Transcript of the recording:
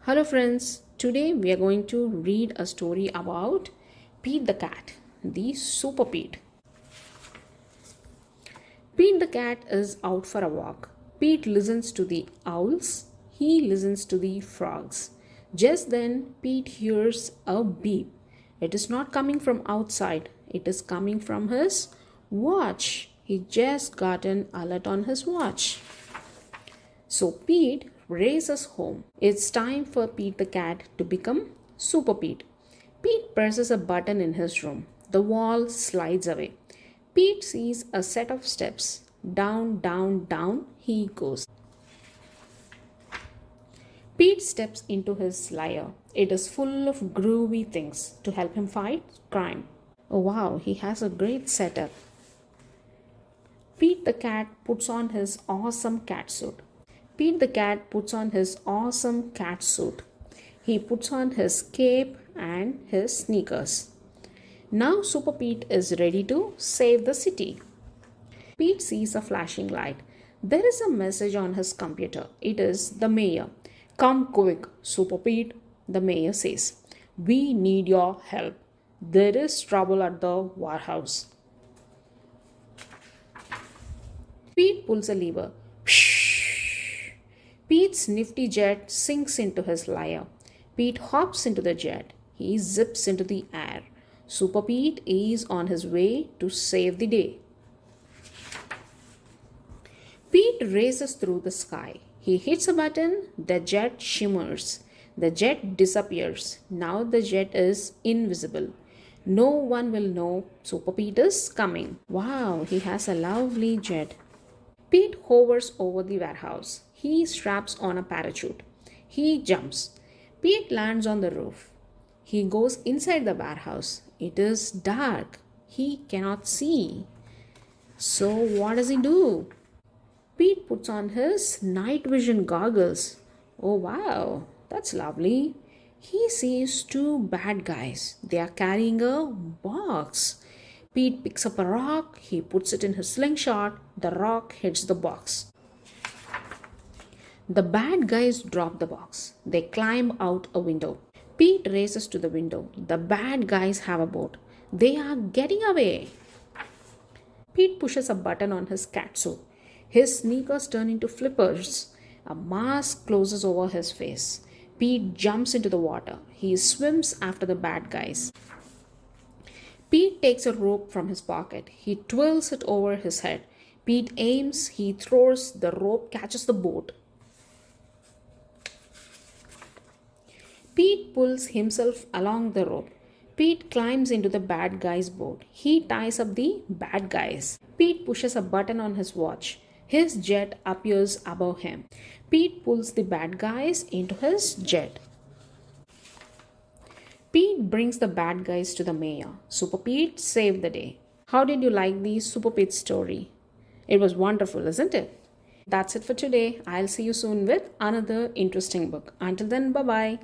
Hello friends, today we are going to read a story about Pete the cat, the super Pete. Pete the cat is out for a walk. Pete listens to the owls, he listens to the frogs. Just then, Pete hears a beep. It is not coming from outside, it is coming from his watch. He just got an alert on his watch. So Pete races home. It's time for Pete the cat to become Super Pete. Pete presses a button in his room. The wall slides away. Pete sees a set of steps. Down, down, down he goes. Pete steps into his lair. It is full of groovy things to help him fight crime. Oh wow, he has a great setup. Pete the cat puts on his awesome cat suit. Pete the cat puts on his awesome cat suit. He puts on his cape and his sneakers. Now Super Pete is ready to save the city. Pete sees a flashing light. There is a message on his computer. It is the mayor. Come quick, Super Pete, the mayor says. We need your help. There is trouble at the warehouse. Pete pulls a lever. Pete's nifty jet sinks into his lair. Pete hops into the jet. He zips into the air. Super Pete is on his way to save the day. Pete races through the sky. He hits a button. The jet shimmers. The jet disappears. Now the jet is invisible. No one will know Super Pete is coming. Wow, he has a lovely jet. Pete hovers over the warehouse. He straps on a parachute. He jumps. Pete lands on the roof. He goes inside the warehouse. It is dark. He cannot see. So what does he do? Pete puts on his night vision goggles. Oh wow, that's lovely. He sees two bad guys. They are carrying a box. Pete picks up a rock. He puts it in his slingshot. The rock hits the box. The bad guys drop the box. They climb out a window. Pete races to the window. The bad guys have a boat. They are getting away. Pete pushes a button on his catsuit. His sneakers turn into flippers. A mask closes over his face. Pete jumps into the water. He swims after the bad guys. Pete takes a rope from his pocket. He twirls it over his head. Pete aims. He throws. The rope catches the boat. Pete pulls himself along the rope. Pete climbs into the bad guy's boat. He ties up the bad guys. Pete pushes a button on his watch. His jet appears above him. Pete pulls the bad guys into his jet. Pete brings the bad guys to the mayor. Super Pete saved the day. How did you like the Super Pete story? It was wonderful, isn't it? That's it for today. I'll see you soon with another interesting book. Until then, bye-bye.